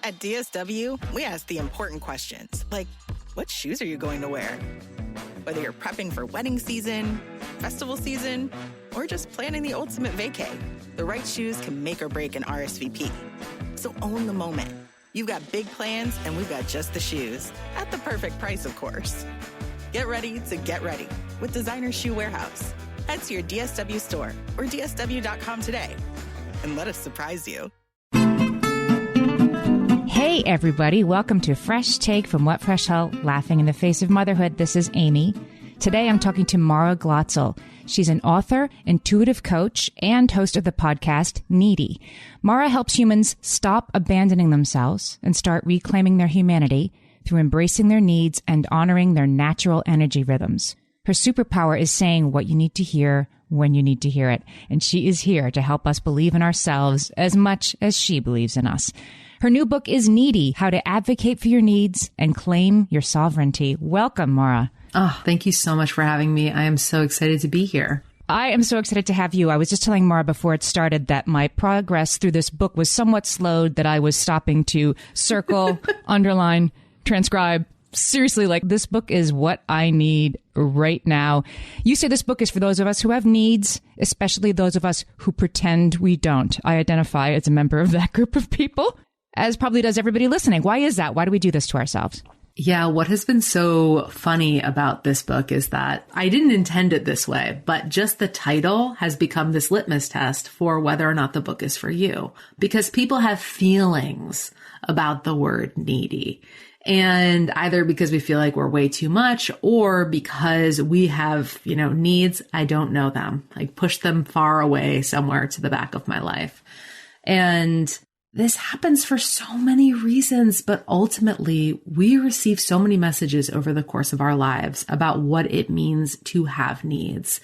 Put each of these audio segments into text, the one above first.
At DSW, we ask the important questions, like, what shoes are you going to wear? Whether you're prepping for wedding season, festival season, or just planning the ultimate vacay, the right shoes can make or break an RSVP. So own the moment. You've got big plans, and we've got just the shoes. At the perfect price, of course. Get ready to get ready with Designer Shoe Warehouse. Head to your DSW store or dsw.com today and let us surprise you. Hey, everybody. Welcome to Fresh Take from What Fresh Hell, Laughing in the Face of Motherhood. This is Amy. Today, I'm talking to Mara Glatzel. She's an author, intuitive coach, and host of the podcast Needy. Mara helps humans stop abandoning themselves and start reclaiming their humanity through embracing their needs and honoring their natural energy rhythms. Her superpower is saying what you need to hear when you need to hear it. And she is here to help us believe in ourselves as much as she believes in us. Her new book is Needy, How to Advocate for Your Needs and Claim Your Sovereignty. Welcome, Mara. Oh, thank you so much for having me. I am so excited to be here. I am so excited to have you. I was just telling Mara before it started that my progress through this book was somewhat slowed, that I was stopping to circle, underline, transcribe. Seriously, like, this book is what I need right now. You say this book is for those of us who have needs, especially those of us who pretend we don't. I identify as a member of that group of people, as probably does everybody listening. Why is that? Why do we do this to ourselves? Yeah, what has been so funny about this book is that I didn't intend it this way, but just the title has become this litmus test for whether or not the book is for you, because people have feelings about the word needy. And either because we feel like we're way too much, or because we have, needs, I don't know them, like push them far away somewhere to the back of my life. And this happens for so many reasons, but ultimately we receive so many messages over the course of our lives about what it means to have needs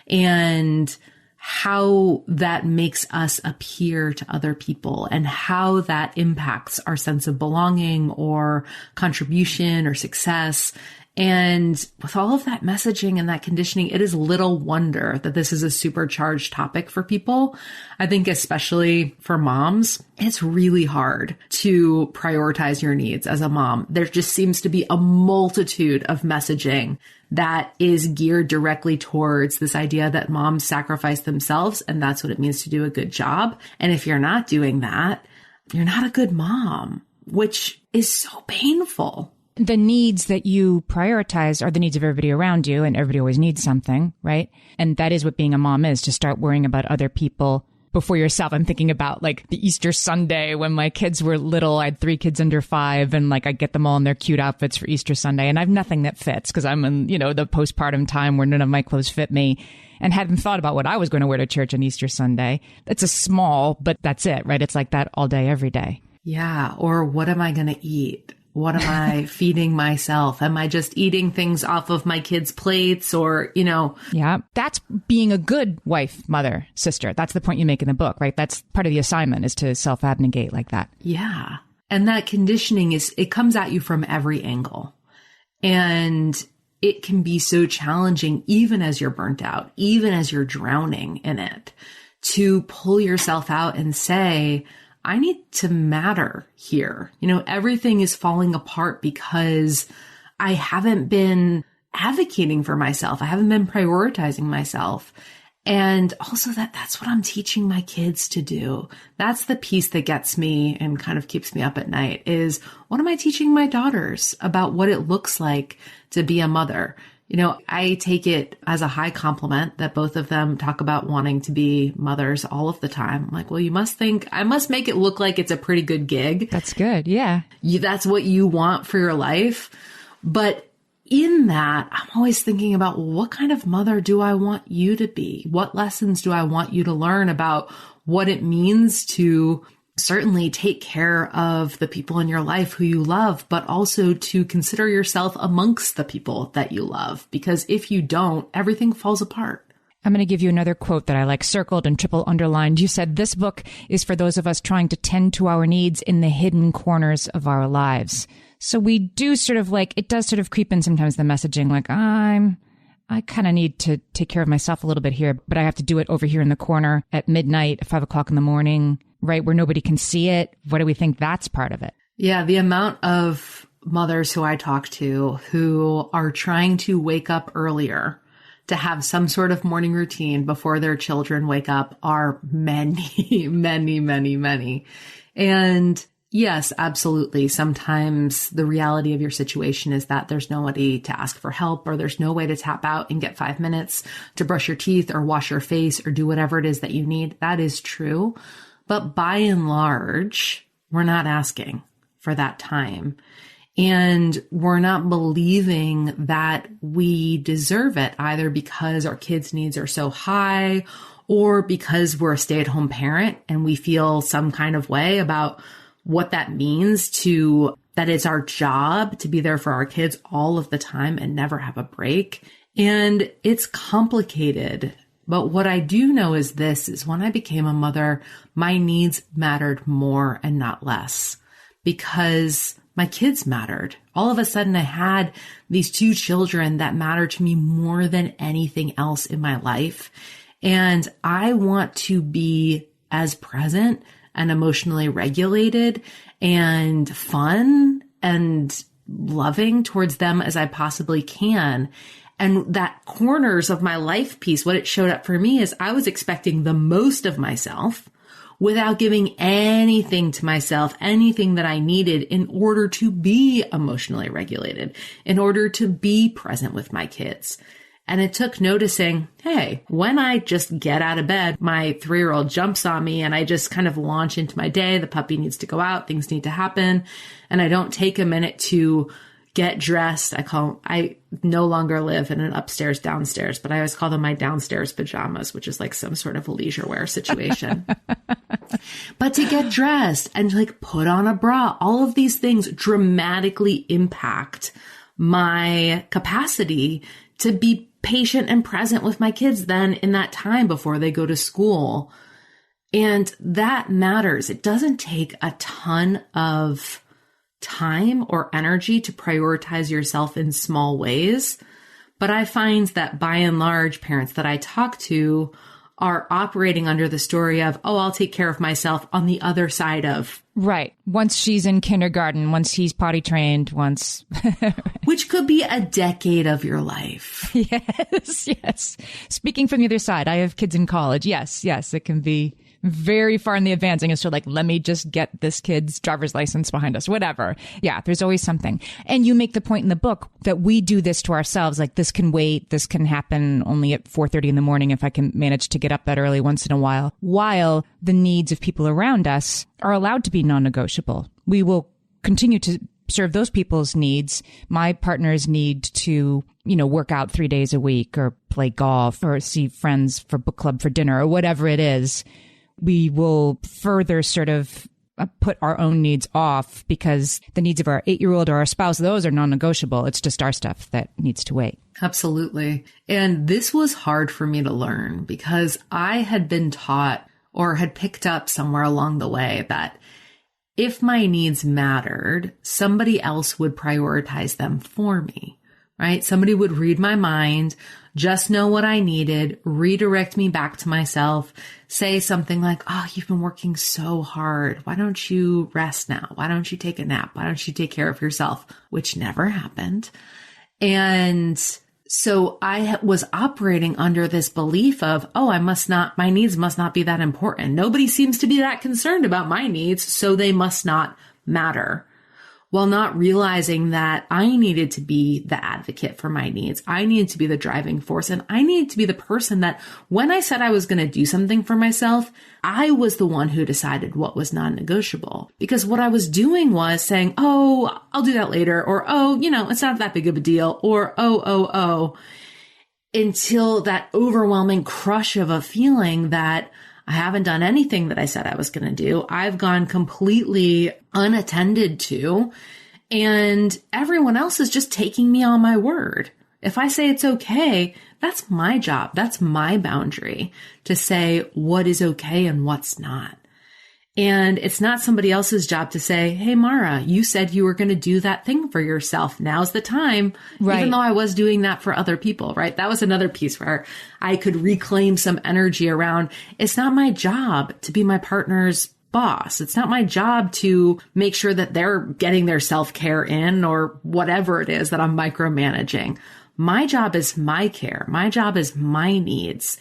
and how that makes us appear to other people and how that impacts our sense of belonging or contribution or success. And with all of that messaging and that conditioning, it is little wonder that this is a supercharged topic for people. I think especially for moms, it's really hard to prioritize your needs as a mom. There just seems to be a multitude of messaging that is geared directly towards this idea that moms sacrifice themselves, and that's what it means to do a good job. And if you're not doing that, you're not a good mom, which is so painful. The needs that you prioritize are the needs of everybody around you, and everybody always needs something, right? And that is what being a mom is, to start worrying about other people before yourself. I'm thinking about like the Easter Sunday when my kids were little. I had 3 kids under 5, and like I get them all in their cute outfits for Easter Sunday, and I have nothing that fits because I'm in, the postpartum time where none of my clothes fit me, and hadn't thought about what I was going to wear to church on Easter Sunday. It's a small, but that's it, right? It's like that all day, every day. Yeah. Or what am I going to eat? What am I feeding myself? Am I just eating things off of my kids' plates or, Yeah, that's being a good wife, mother, sister. That's the point you make in the book, right? That's part of the assignment, is to self-abnegate like that. Yeah. And that conditioning it comes at you from every angle. And it can be so challenging, even as you're burnt out, even as you're drowning in it, to pull yourself out and say, I need to matter here. Everything is falling apart because I haven't been advocating for myself. I haven't been prioritizing myself. And also that's what I'm teaching my kids to do. That's the piece that gets me and kind of keeps me up at night, is what am I teaching my daughters about what it looks like to be a mother? I take it as a high compliment that both of them talk about wanting to be mothers all of the time. I'm like, well, you must think I must make it look like it's a pretty good gig. That's good. Yeah. That's what you want for your life. But in that, I'm always thinking about, well, what kind of mother do I want you to be? What lessons do I want you to learn about what it means to certainly take care of the people in your life who you love, but also to consider yourself amongst the people that you love. Because if you don't, everything falls apart. I'm going to give you another quote that I like circled and triple underlined. You said, this book is for those of us trying to tend to our needs in the hidden corners of our lives. So we do sort of it does sort of creep in sometimes, the messaging, like, I kind of need to take care of myself a little bit here, but I have to do it over here in the corner at midnight, at 5 o'clock in the morning, right? Where nobody can see it. What do we think that's part of it? Yeah, the amount of mothers who I talk to who are trying to wake up earlier to have some sort of morning routine before their children wake up are many, many, many, many. And yes, absolutely. Sometimes the reality of your situation is that there's nobody to ask for help, or there's no way to tap out and get 5 minutes to brush your teeth or wash your face or do whatever it is that you need. That is true. But by and large, we're not asking for that time. And we're not believing that we deserve it, either because our kids' needs are so high or because we're a stay-at-home parent and we feel some kind of way about what that means that it's our job to be there for our kids all of the time and never have a break. And it's complicated. But what I do know is when I became a mother, my needs mattered more and not less, because my kids mattered. All of a sudden, I had these 2 children that mattered to me more than anything else in my life. And I want to be as present and emotionally regulated and fun and loving towards them as I possibly can. And that corners of my life piece, what it showed up for me is I was expecting the most of myself without giving anything to myself, anything that I needed in order to be emotionally regulated, in order to be present with my kids. And it took noticing, hey, when I just get out of bed, my 3-year-old jumps on me and I just kind of launch into my day. The puppy needs to go out. Things need to happen. And I don't take a minute to get dressed. I no longer live in an upstairs, downstairs, but I always call them my downstairs pajamas, which is like some sort of a leisure wear situation. But to get dressed and like put on a bra, all of these things dramatically impact my capacity to be patient and present with my kids then in that time before they go to school. And that matters. It doesn't take a ton of time or energy to prioritize yourself in small ways. But I find that by and large, parents that I talk to are operating under the story of, oh, I'll take care of myself on the other side of. Right. Once she's in kindergarten, once he's potty trained, once. Which could be a decade of your life. Yes, yes. Speaking from the other side, I have kids in college. Yes, yes. It can be very far in the advancing as to like, let me just get this kid's driver's license behind us, whatever. Yeah, there's always something. And you make the point in the book that we do this to ourselves. Like, this can wait. This can happen only at 4:30 in the morning if I can manage to get up that early once in a while the needs of people around us are allowed to be non-negotiable. We will continue to serve those people's needs. My partners need to, work out 3 days a week or play golf or see friends for book club for dinner or whatever it is. We will further sort of put our own needs off because the needs of our 8-year-old or our spouse, those are non-negotiable. It's just our stuff that needs to wait. Absolutely. And this was hard for me to learn because I had been taught or had picked up somewhere along the way that if my needs mattered, somebody else would prioritize them for me, right? Somebody would read my mind, just know what I needed, redirect me back to myself, say something like, oh, you've been working so hard. Why don't you rest now? Why don't you take a nap? Why don't you take care of yourself? Which never happened. And so I was operating under this belief of, oh, my needs must not be that important. Nobody seems to be that concerned about my needs, so they must not matter. While not realizing that I needed to be the advocate for my needs. I needed to be the driving force, and I needed to be the person that when I said I was going to do something for myself, I was the one who decided what was non-negotiable. Because what I was doing was saying, oh, I'll do that later, or, oh, it's not that big of a deal, or, oh, until that overwhelming crush of a feeling that I haven't done anything that I said I was going to do. I've gone completely unattended to, and everyone else is just taking me on my word. If I say it's okay, that's my job. That's my boundary to say what is okay and what's not. And it's not somebody else's job to say, hey, Mara, you said you were going to do that thing for yourself. Now's the time. Right. Even though I was doing that for other people, right? That was another piece where I could reclaim some energy around. It's not my job to be my partner's boss. It's not my job to make sure that they're getting their self-care in or whatever it is that I'm micromanaging. My job is my care. My job is my needs.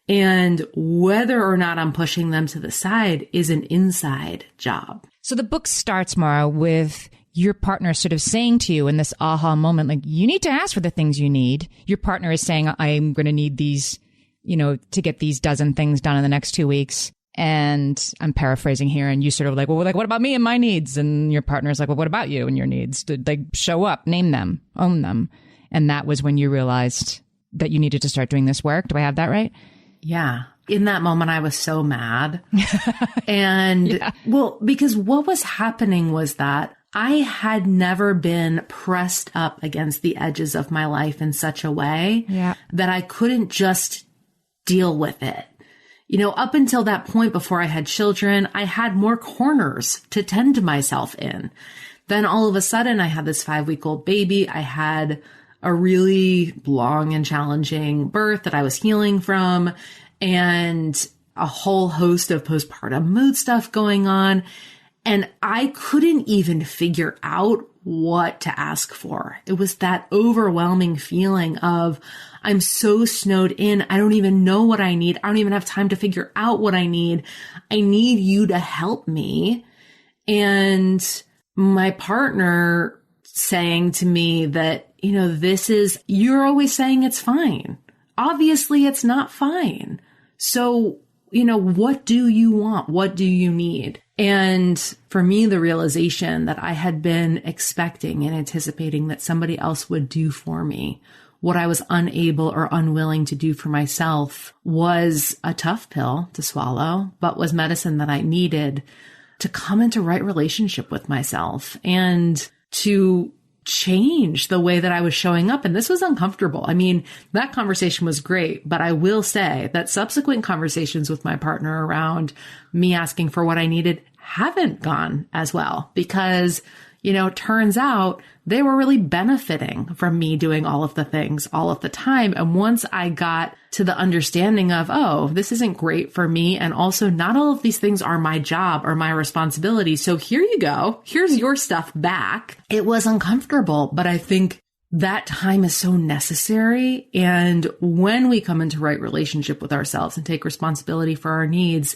And whether or not I'm pushing them to the side is an inside job. So the book starts, Mara, with your partner sort of saying to you in this aha moment, like, you need to ask for the things you need. Your partner is saying, I'm going to need these, to get these dozen things done in the next 2 weeks. And I'm paraphrasing here. And you sort of like, well, what about me and my needs? And your partner's like, well, what about you and your needs? Like, show up, name them, own them. And that was when you realized that you needed to start doing this work. Do I have that right? Yeah. In that moment, I was so mad. And well, because what was happening was that I had never been pressed up against the edges of my life in such a way that I couldn't just deal with it. Up until that point before I had children, I had more corners to tend to myself in. Then all of a sudden I had this 5-week-old baby. I had a really long and challenging birth that I was healing from, and a whole host of postpartum mood stuff going on. And I couldn't even figure out what to ask for. It was that overwhelming feeling of, I'm so snowed in. I don't even know what I need. I don't even have time to figure out what I need. I need you to help me. And my partner saying to me that, you're always saying it's fine. Obviously, it's not fine. So, what do you want? What do you need? And for me, the realization that I had been expecting and anticipating that somebody else would do for me what I was unable or unwilling to do for myself was a tough pill to swallow, but was medicine that I needed to come into right relationship with myself and to change the way that I was showing up. And this was uncomfortable. I mean, that conversation was great, but I will say that subsequent conversations with my partner around me asking for what I needed haven't gone as well because, it turns out they were really benefiting from me doing all of the things all of the time. And once I got to the understanding of, oh, this isn't great for me. And also not all of these things are my job or my responsibility. So here you go. Here's your stuff back. It was uncomfortable, but I think that time is so necessary. And when we come into right relationship with ourselves and take responsibility for our needs,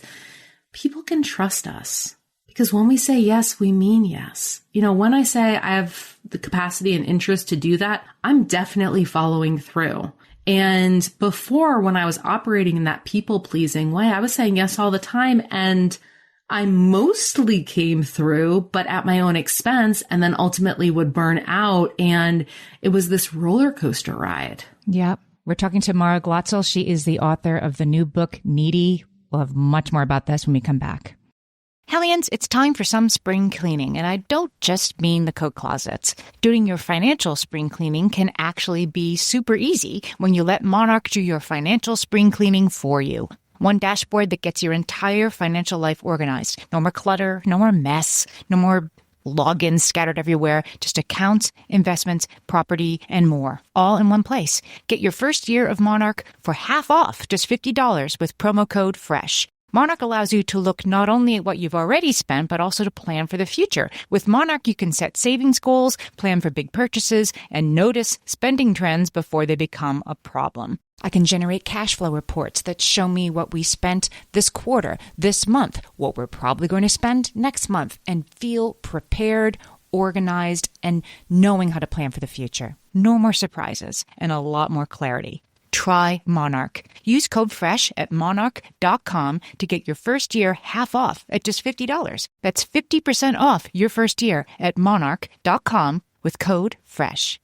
people can trust us. Because when we say yes, we mean yes. When I say I have the capacity and interest to do that, I'm definitely following through. And before, when I was operating in that people-pleasing way, I was saying yes all the time. And I mostly came through, but at my own expense, and then ultimately would burn out. And it was this roller coaster ride. Yep. We're talking to Mara Glatzel. She is the author of the new book, Needy. We'll have much more about this when we come back. Hellions, it's time for some spring cleaning, and I don't just mean the coat closets. Doing your financial spring cleaning can actually be super easy when you let Monarch do your financial spring cleaning for you. One dashboard that gets your entire financial life organized. No more clutter, no more mess, no more logins scattered everywhere, just accounts, investments, property, and more, all in one place. Get your first year of Monarch for half off, just $50 with promo code FRESH. Monarch allows you to look not only at what you've already spent, but also to plan for the future. With Monarch, you can set savings goals, plan for big purchases, and notice spending trends before they become a problem. I can generate cash flow reports that show me what we spent this quarter, this month, what we're probably going to spend next month, and feel prepared, organized, and knowing how to plan for the future. No more surprises and a lot more clarity. Try Monarch. Use code FRESH at monarch.com to get your first year half off at just $50. That's 50% off your first year at monarch.com with code FRESH.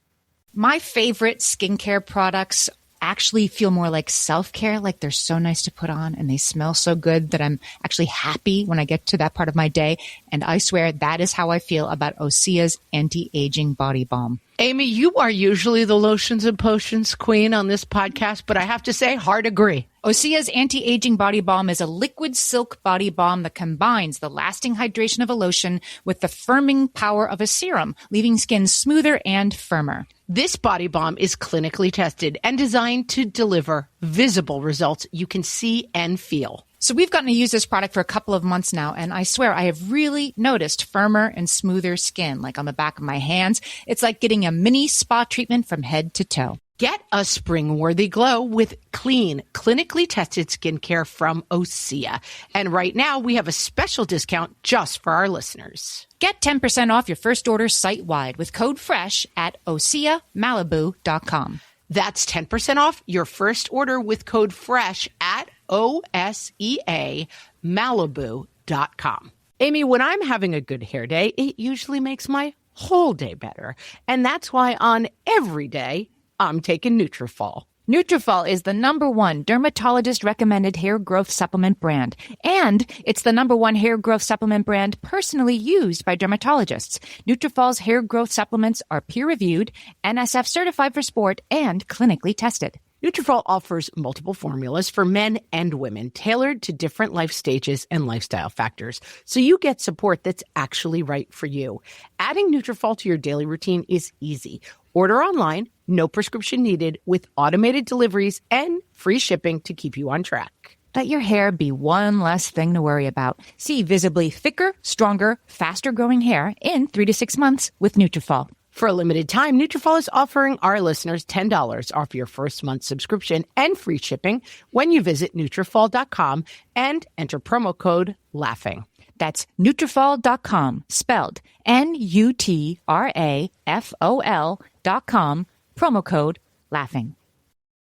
My favorite skincare products actually feel more like self-care, like they're so nice to put on and they smell so good that I'm actually happy when I get to that part of my day. And I swear that is how I feel about Osea's anti-aging body balm. Amy, you are usually the lotions and potions queen on this podcast, but I have to say, hard agree. Osea's anti-aging body balm is a liquid silk body balm that combines the lasting hydration of a lotion with the firming power of a serum, leaving skin smoother and firmer. This body balm is clinically tested and designed to deliver visible results you can see and feel. So we've gotten to use this product for a couple of months now, and I swear I have really noticed firmer and smoother skin, like on the back of my hands. It's like getting a mini spa treatment from head to toe. Get a spring-worthy glow with clean, clinically tested skincare from Osea. And right now, we have a special discount just for our listeners. Get 10% off your first order site-wide with code FRESH at OseaMalibu.com. That's 10% off your first order with code FRESH at OSEAMalibu.com. Amy, when I'm having a good hair day, it usually makes my whole day better. And that's why on every day, I'm taking Nutrafol. Nutrafol is the #1 dermatologist-recommended hair growth supplement brand. And it's the #1 hair growth supplement brand personally used by dermatologists. Nutrafol's hair growth supplements are peer-reviewed, NSF certified for sport, and clinically tested. Nutrafol offers multiple formulas for men and women tailored to different life stages and lifestyle factors, so you get support that's actually right for you. Adding Nutrafol to your daily routine is easy. Order online, no prescription needed, with automated deliveries and free shipping to keep you on track. Let your hair be one less thing to worry about. See visibly thicker, stronger, faster-growing hair in 3 to 6 months with Nutrafol. For a limited time, Nutrafol is offering our listeners $10 off your first month subscription and free shipping when you visit Nutrafol.com and enter promo code LAUGHING. That's Nutrafol.com, spelled Nutrafol.com, promo code LAUGHING.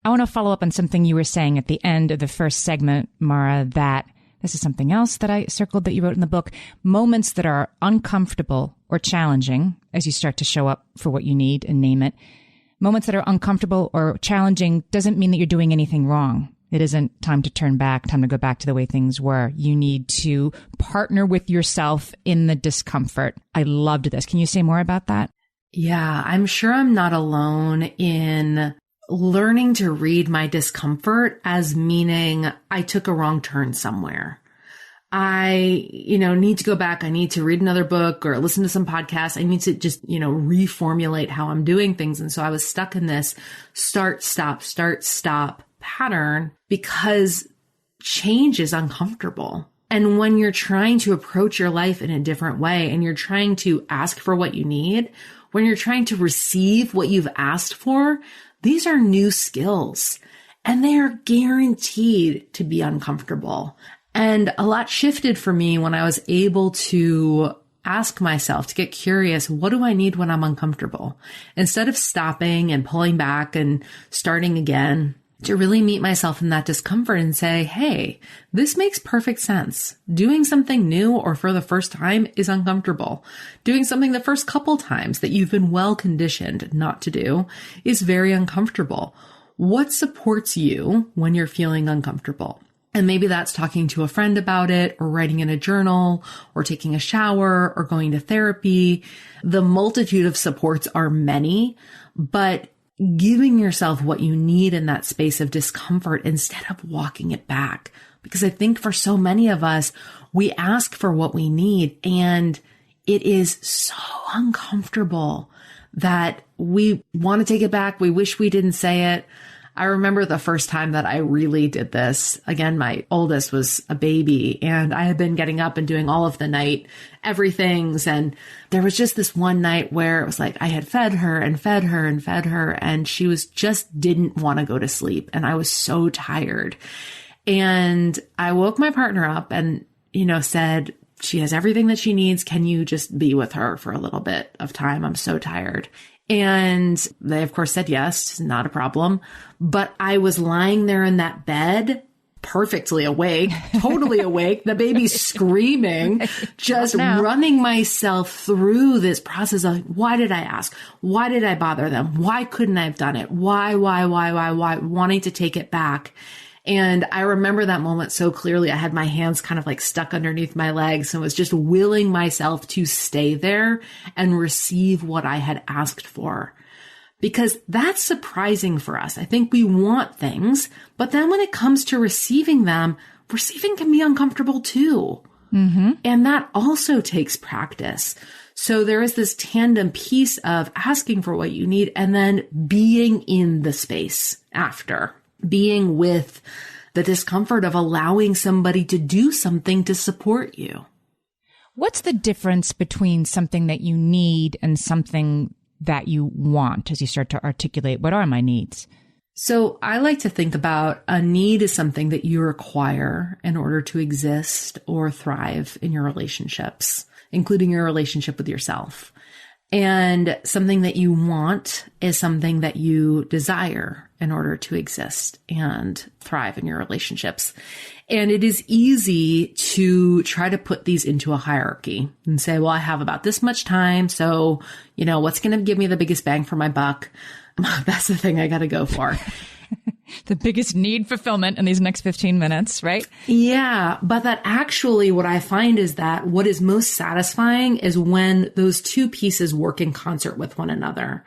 I want to follow up on something you were saying at the end of the first segment, Mara, that this is something else that I circled that you wrote in the book. Moments that are uncomfortable or challenging as you start to show up for what you need and name it. Moments that are uncomfortable or challenging doesn't mean that you're doing anything wrong. It isn't time to turn back, time to go back to the way things were. You need to partner with yourself in the discomfort. I loved this. Can you say more about that? Yeah, I'm sure I'm not alone in learning to read my discomfort as meaning I took a wrong turn somewhere. I, need to go back. I need to read another book or listen to some podcasts. I need to just, reformulate how I'm doing things. And so I was stuck in this start, stop pattern because change is uncomfortable. And when you're trying to approach your life in a different way and you're trying to ask for what you need, when you're trying to receive what you've asked for, these are new skills and they are guaranteed to be uncomfortable. And a lot shifted for me when I was able to ask myself, to get curious, what do I need when I'm uncomfortable? Instead of stopping and pulling back and starting again, to really meet myself in that discomfort and say, hey, this makes perfect sense. Doing something new or for the first time is uncomfortable. Doing something the first couple times that you've been well conditioned not to do is very uncomfortable. What supports you when you're feeling uncomfortable? And maybe that's talking to a friend about it or writing in a journal or taking a shower or going to therapy. The multitude of supports are many, but giving yourself what you need in that space of discomfort instead of walking it back. Because I think for so many of us, we ask for what we need and it is so uncomfortable that we want to take it back. We wish we didn't say it. I remember the first time that I really did this. Again, my oldest was a baby and I had been getting up and doing all of the night everythings. And there was just this one night where it was like I had fed her and fed her and fed her and she was just didn't want to go to sleep. And I was so tired. And I woke my partner up and, said, she has everything that she needs. Can you just be with her for a little bit of time? I'm so tired. And they, of course, said yes, not a problem. But I was lying there in that bed, perfectly awake, totally awake, the baby's screaming, just running myself through this process of why did I ask? Why did I bother them? Why couldn't I have done it? Why, wanting to take it back. And I remember that moment so clearly. I had my hands kind of like stuck underneath my legs and was just willing myself to stay there and receive what I had asked for. Because that's surprising for us. I think we want things, but then when it comes to receiving them, receiving can be uncomfortable too. Mm-hmm. And that also takes practice. So there is this tandem piece of asking for what you need and then being in the space after. Being with the discomfort of allowing somebody to do something to support you. What's the difference between something that you need and something that you want as you start to articulate, what are my needs? So I like to think about a need as something that you require in order to exist or thrive in your relationships, including your relationship with yourself. And something that you want is something that you desire in order to exist and thrive in your relationships. And it is easy to try to put these into a hierarchy and say, well, I have about this much time. So, what's going to give me the biggest bang for my buck? That's the thing I got to go for. The biggest need fulfillment in these next 15 minutes, right? Yeah. But that actually what I find is that what is most satisfying is when those two pieces work in concert with one another,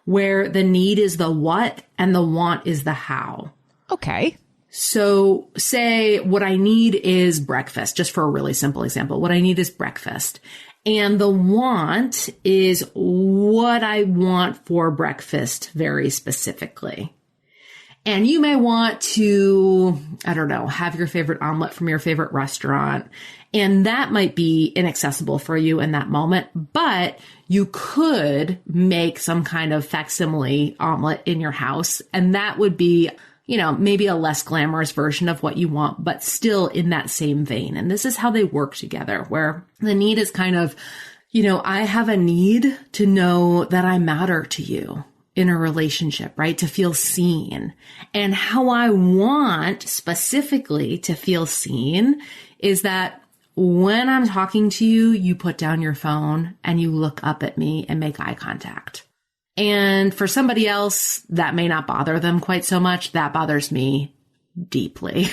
where the need is the what and the want is the how. Okay. So say what I need is breakfast, just for a really simple example. What I need is breakfast. And the want is what I want for breakfast very specifically. And you may want to, have your favorite omelet from your favorite restaurant. And that might be inaccessible for you in that moment, but you could make some kind of facsimile omelet in your house. And that would be, maybe a less glamorous version of what you want, but still in that same vein. And this is how they work together, where the need is kind of, I have a need to know that I matter to you in a relationship, right? To feel seen. And how I want specifically to feel seen is that when I'm talking to you, you put down your phone and you look up at me and make eye contact. And for somebody else, that may not bother them quite so much. That bothers me deeply.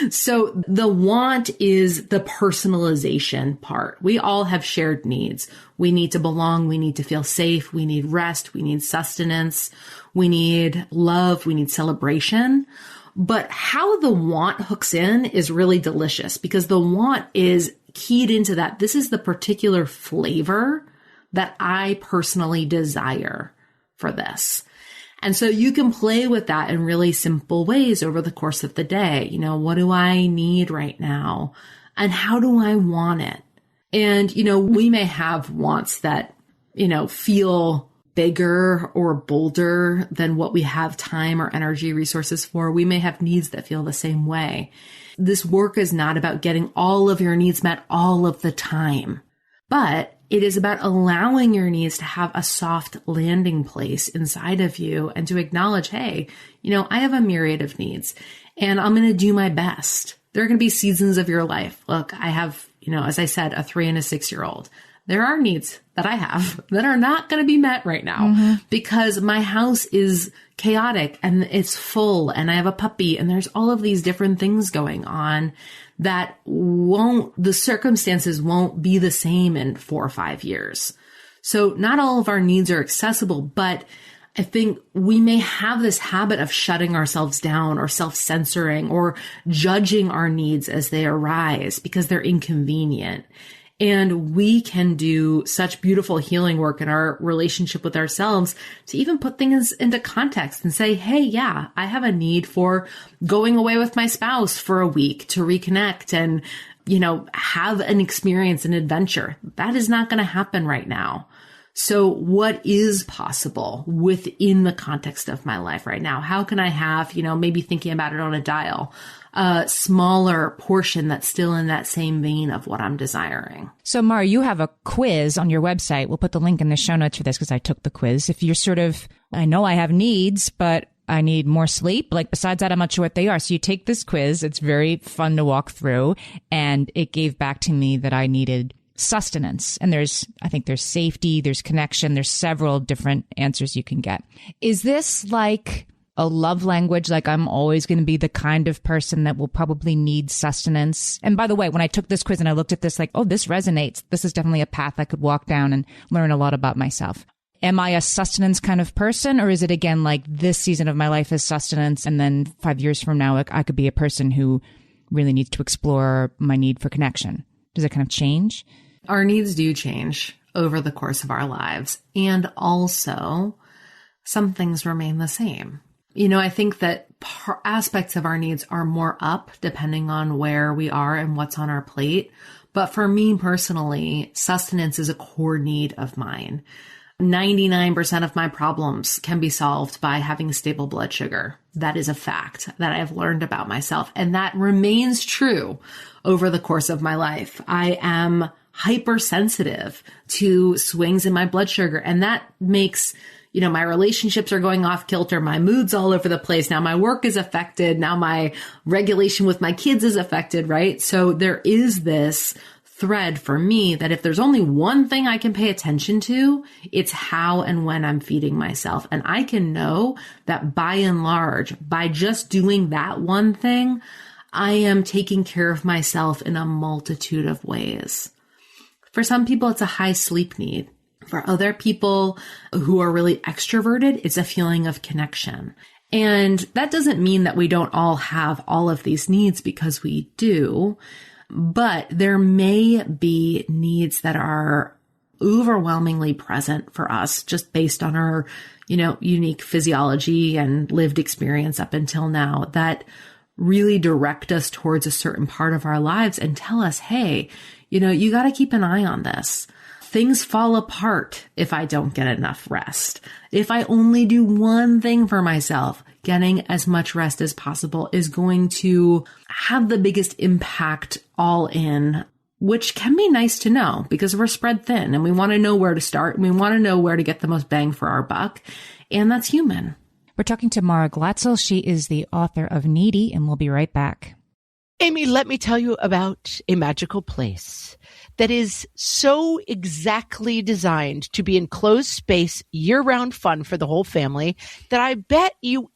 So the want is the personalization part. We all have shared needs. We need to belong. We need to feel safe. We need rest. We need sustenance. We need love. We need celebration. But how the want hooks in is really delicious because the want is keyed into that. This is the particular flavor that I personally desire for this. And so you can play with that in really simple ways over the course of the day. What do I need right now? And how do I want it? And, we may have wants that, feel bigger or bolder than what we have time or energy resources for. We may have needs that feel the same way. This work is not about getting all of your needs met all of the time, but it is about allowing your needs to have a soft landing place inside of you and to acknowledge, hey, I have a myriad of needs and I'm going to do my best. There are going to be seasons of your life. Look, I have, as I said, a 3 and a 6-year-old. There are needs that I have that are not going to be met right now because my house is chaotic and it's full and I have a puppy and there's all of these different things going on that the circumstances won't be the same in 4 or 5 years. So not all of our needs are accessible, but I think we may have this habit of shutting ourselves down or self-censoring or judging our needs as they arise because they're inconvenient. And we can do such beautiful healing work in our relationship with ourselves to even put things into context and say, hey, yeah, I have a need for going away with my spouse for a week to reconnect and, have an experience, an adventure. That is not going to happen right now. So what is possible within the context of my life right now? How can I have, maybe thinking about it on a dial, a smaller portion that's still in that same vein of what I'm desiring? So Mara, you have a quiz on your website. We'll put the link in the show notes for this because I took the quiz. If you're I know I have needs, but I need more sleep. Besides that, I'm not sure what they are. So you take this quiz. It's very fun to walk through. And it gave back to me that I needed sustenance. And I think there's safety, there's connection, there's several different answers you can get. Is this like a love language? Like I'm always going to be the kind of person that will probably need sustenance. And by the way, when I took this quiz and I looked at this, this resonates. This is definitely a path I could walk down and learn a lot about myself. Am I a sustenance kind of person? Or is it again, like this season of my life is sustenance. And then 5 years from now, I could be a person who really needs to explore my need for connection. Does it kind of change? Our needs do change over the course of our lives. And also, some things remain the same. I think that aspects of our needs are more up depending on where we are and what's on our plate. But for me personally, sustenance is a core need of mine. 99% of my problems can be solved by having stable blood sugar. That is a fact that I've learned about myself. And that remains true over the course of my life. I am hypersensitive to swings in my blood sugar. And that makes, my relationships are going off kilter. My mood's all over the place. Now my work is affected. Now my regulation with my kids is affected, right? So there is this thread for me that if there's only one thing I can pay attention to, it's how and when I'm feeding myself. And I can know that by and large, by just doing that one thing, I am taking care of myself in a multitude of ways. For some people, it's a high sleep need. For other people who are really extroverted, it's a feeling of connection. And that doesn't mean that we don't all have all of these needs, because we do. But there may be needs that are overwhelmingly present for us just based on our, unique physiology and lived experience up until now that really direct us towards a certain part of our lives and tell us, hey, you got to keep an eye on this. Things fall apart if I don't get enough rest. If I only do one thing for myself, getting as much rest as possible is going to have the biggest impact all in, which can be nice to know because we're spread thin and we want to know where to start and we want to know where to get the most bang for our buck. And that's human. We're talking to Mara Glatzel. She is the author of Needy, and we'll be right back. Amy, let me tell you about a magical place that is so exactly designed to be enclosed space, year-round fun for the whole family that I bet you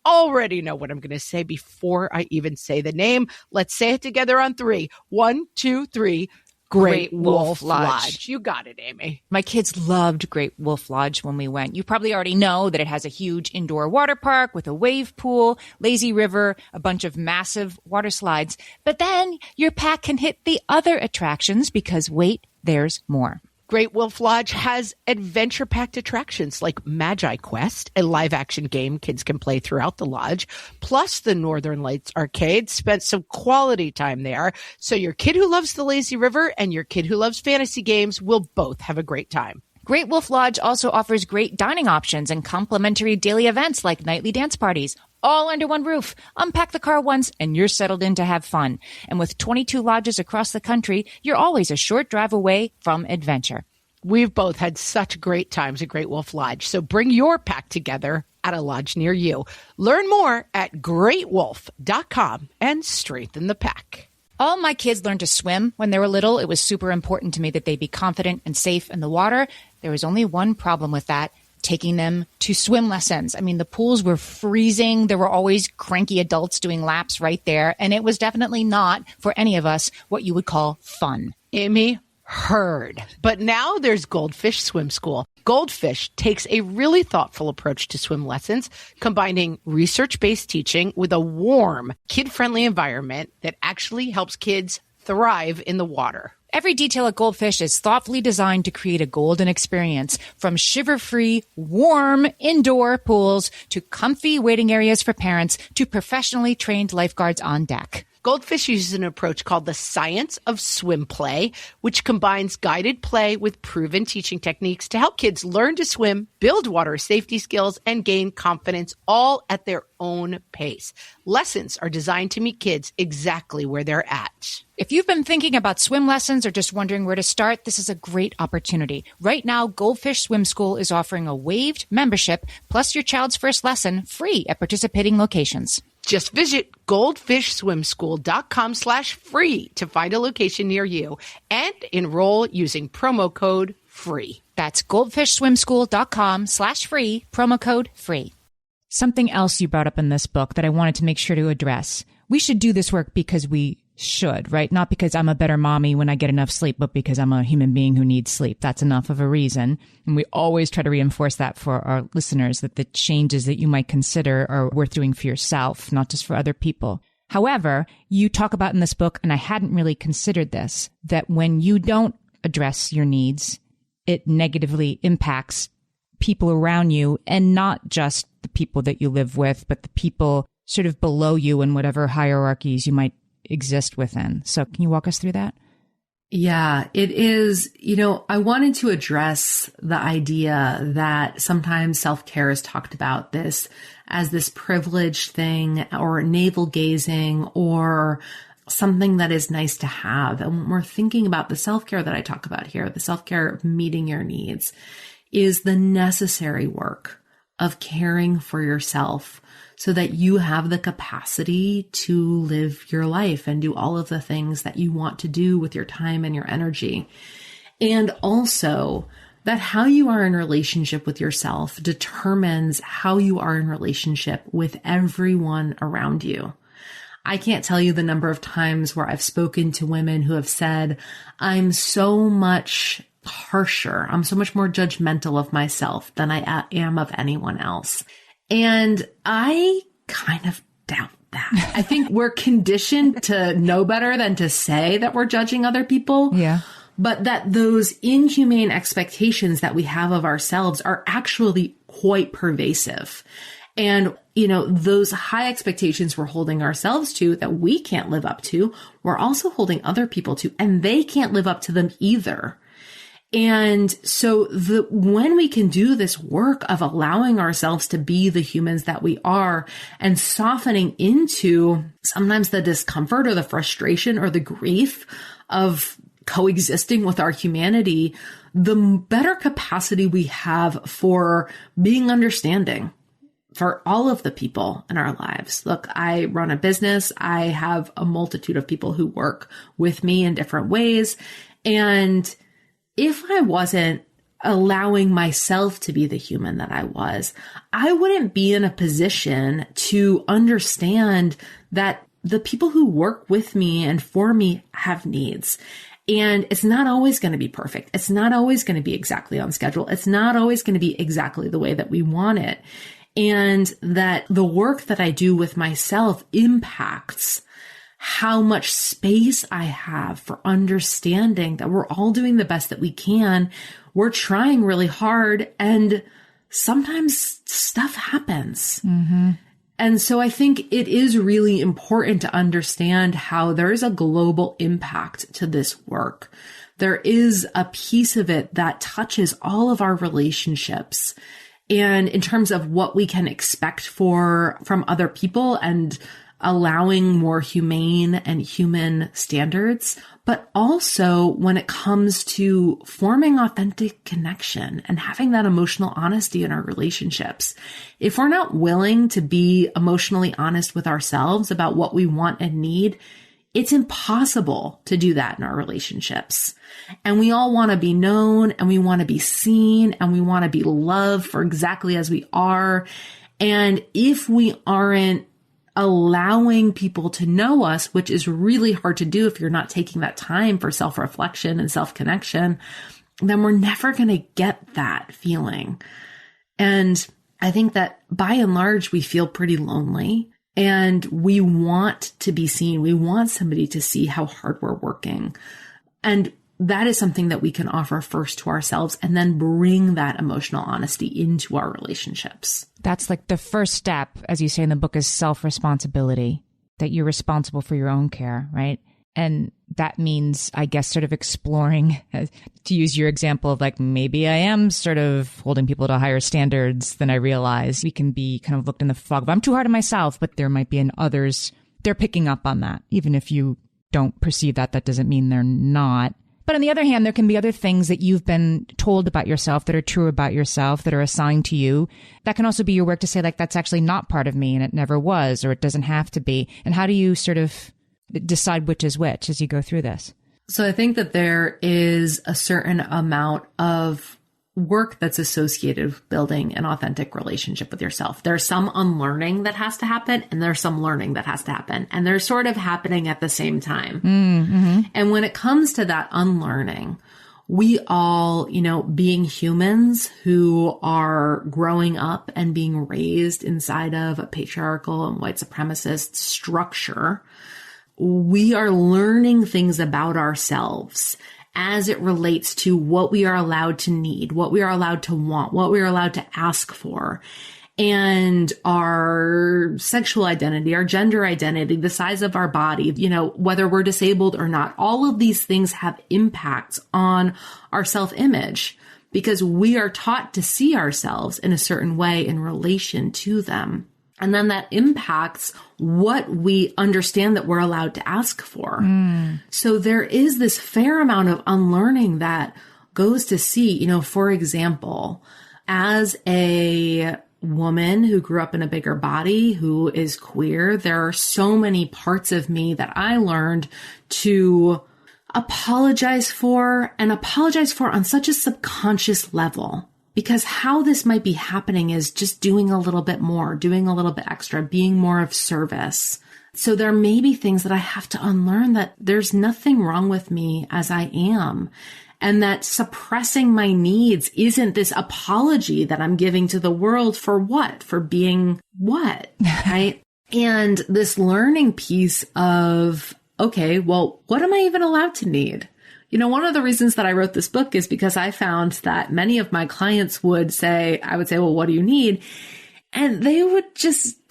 already know what I'm going to say before I even say the name. Let's say it together on 3. 1, 2, 3. Great Wolf Lodge. You got it, Amy. My kids loved Great Wolf Lodge when we went. You probably already know that it has a huge indoor water park with a wave pool, lazy river, a bunch of massive water slides. But then your pack can hit the other attractions because, wait, there's more. Great Wolf Lodge has adventure-packed attractions like Magi Quest, a live-action game kids can play throughout the lodge, plus the Northern Lights Arcade. Spent some quality time there, so your kid who loves the lazy river and your kid who loves fantasy games will both have a great time. Great Wolf Lodge also offers great dining options and complimentary daily events like nightly dance parties, all under one roof. Unpack the car once and you're settled in to have fun. And with 22 lodges across the country, you're always a short drive away from adventure. We've both had such great times at Great Wolf Lodge, so bring your pack together at a lodge near you. Learn more at greatwolf.com and strengthen the pack. All my kids learned to swim when they were little. It was super important to me that they be confident and safe in the water. There was only one problem with that: taking them to swim lessons. I mean, the pools were freezing. There were always cranky adults doing laps right there. And it was definitely not, for any of us, what you would call fun. Amy, heard. But now there's Goldfish Swim School. Goldfish takes a really thoughtful approach to swim lessons, combining research-based teaching with a warm, kid-friendly environment that actually helps kids thrive in the water. Every detail at Goldfish is thoughtfully designed to create a golden experience, from shiver-free, warm indoor pools to comfy waiting areas for parents to professionally trained lifeguards on deck. Goldfish uses an approach called the science of swim play, which combines guided play with proven teaching techniques to help kids learn to swim, build water safety skills, and gain confidence, all at their own pace. Lessons are designed to meet kids exactly where they're at. If you've been thinking about swim lessons or just wondering where to start, this is a great opportunity. Right now, Goldfish Swim School is offering a waived membership plus your child's first lesson free at participating locations. Just visit goldfishswimschool.com/free to find a location near you and enroll using promo code FREE. That's goldfishswimschool.com/free, promo code FREE. Something else you brought up in this book that I wanted to make sure to address. We should do this work because we should, right? Not because I'm a better mommy when I get enough sleep, but because I'm a human being who needs sleep. That's enough of a reason. And we always try to reinforce that for our listeners, that the changes that you might consider are worth doing for yourself, not just for other people. However, you talk about in this book, and I hadn't really considered this, that when you don't address your needs, it negatively impacts people around you, and not just the people that you live with, but the people sort of below you in whatever hierarchies you might exist within. So can you walk us through that? Yeah, it is. I wanted to address the idea that sometimes self-care is talked about this as this privileged thing or navel gazing or something that is nice to have. And when we're thinking about the self-care that I talk about here, the self-care of meeting your needs is the necessary work of caring for yourself so that you have the capacity to live your life and do all of the things that you want to do with your time and your energy. And also that how you are in relationship with yourself determines how you are in relationship with everyone around you. I can't tell you the number of times where I've spoken to women who have said, I'm so much harsher, I'm so much more judgmental of myself than I am of anyone else. And I kind of doubt that. I think we're conditioned to know better than to say that we're judging other people. Yeah. But that those inhumane expectations that we have of ourselves are actually quite pervasive. And, those high expectations we're holding ourselves to that we can't live up to, we're also holding other people to, and they can't live up to them either. And so when we can do this work of allowing ourselves to be the humans that we are and softening into sometimes the discomfort or the frustration or the grief of coexisting with our humanity, the better capacity we have for being understanding for all of the people in our lives. Look, I run a business. I have a multitude of people who work with me in different ways. And if I wasn't allowing myself to be the human that I was, I wouldn't be in a position to understand that the people who work with me and for me have needs. And it's not always going to be perfect. It's not always going to be exactly on schedule. It's not always going to be exactly the way that we want it. And that the work that I do with myself impacts how much space I have for understanding that we're all doing the best that we can. We're trying really hard, and sometimes stuff happens. Mm-hmm. And so I think it is really important to understand how there is a global impact to this work. There is a piece of it that touches all of our relationships. And in terms of what we can expect from other people and allowing more humane and human standards, but also when it comes to forming authentic connection and having that emotional honesty in our relationships. If we're not willing to be emotionally honest with ourselves about what we want and need, it's impossible to do that in our relationships. And we all want to be known, and we want to be seen, and we want to be loved for exactly as we are. And if we aren't allowing people to know us, which is really hard to do if you're not taking that time for self-reflection and self-connection, then we're never going to get that feeling. And I think that by and large, we feel pretty lonely. And we want to be seen. We want somebody to see how hard we're working. And that is something that we can offer first to ourselves and then bring that emotional honesty into our relationships. That's like the first step, as you say in the book, is self-responsibility, that you're responsible for your own care, right? And that means, I guess, sort of exploring, to use your example of like, maybe I am sort of holding people to higher standards than I realize. We can be kind of looked in the fog of, I'm too hard on myself, but there might be in others, they're picking up on that. Even if you don't perceive that, that doesn't mean they're not. But on the other hand, there can be other things that you've been told about yourself that are true about yourself, that are assigned to you. That can also be your work to say, like, that's actually not part of me and it never was, or it doesn't have to be. And how do you sort of decide which is which as you go through this? So I think that there is a certain amount of work that's associated with building an authentic relationship with yourself. There's some unlearning that has to happen, and there's some learning that has to happen. And they're sort of happening at the same time. Mm-hmm. And when it comes to that unlearning, we all, being humans who are growing up and being raised inside of a patriarchal and white supremacist structure, we are learning things about ourselves. as it relates to what we are allowed to need, what we are allowed to want, what we are allowed to ask for, and our sexual identity, our gender identity, the size of our body, whether we're disabled or not. All of these things have impacts on our self-image because we are taught to see ourselves in a certain way in relation to them. And then that impacts what we understand that we're allowed to ask for. So there is this fair amount of unlearning that goes to see, for example, as a woman who grew up in a bigger body, who is queer, there are so many parts of me that I learned to apologize for on such a subconscious level. Because how this might be happening is just doing a little bit more, doing a little bit extra, being more of service. So there may be things that I have to unlearn, that there's nothing wrong with me as I am. And that suppressing my needs isn't this apology that I'm giving to the world for what? For being what? Right? And this learning piece of, okay, well, what am I even allowed to need? One of the reasons that I wrote this book is because I found that many of my clients would say, well, what do you need? And they would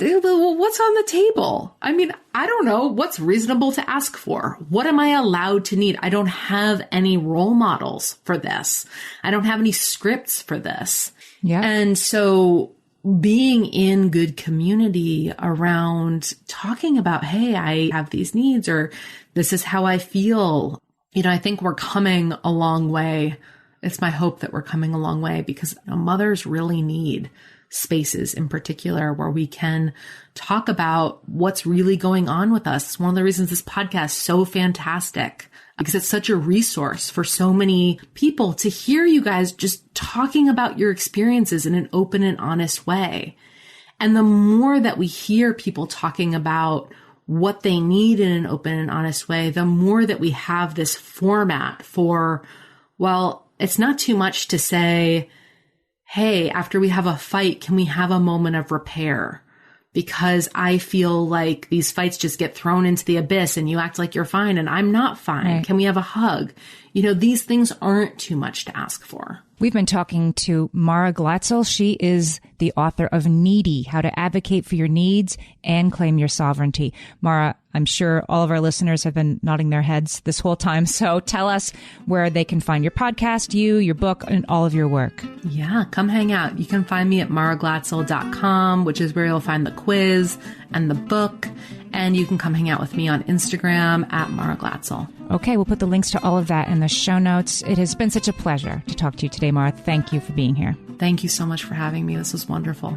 well, what's on the table? I mean, I don't know what's reasonable to ask for. What am I allowed to need? I don't have any role models for this. I don't have any scripts for this. Yeah. And so being in good community around talking about, hey, I have these needs, or this is how I feel. I think we're coming a long way. It's my hope that we're coming a long way because mothers really need spaces in particular where we can talk about what's really going on with us. It's one of the reasons this podcast is so fantastic, because it's such a resource for so many people to hear you guys just talking about your experiences in an open and honest way. And the more that we hear people talking about what they need in an open and honest way, the more that we have this format for, well, it's not too much to say, hey, after we have a fight, can we have a moment of repair? Because I feel like these fights just get thrown into the abyss and you act like you're fine and I'm not fine. Right. Can we have a hug? These things aren't too much to ask for. We've been talking to Mara Glatzel. She is the author of Needy, How to Advocate for Your Needs and Claim Your Sovereignty. Mara, I'm sure all of our listeners have been nodding their heads this whole time. So tell us where they can find your podcast, your book, and all of your work. Yeah, come hang out. You can find me at maraglatzel.com, which is where you'll find the quiz and the book. And you can come hang out with me on Instagram at Mara Glatzel. Okay, we'll put the links to all of that in the show notes. It has been such a pleasure to talk to you today, Mara. Thank you for being here. Thank you so much for having me. This was wonderful.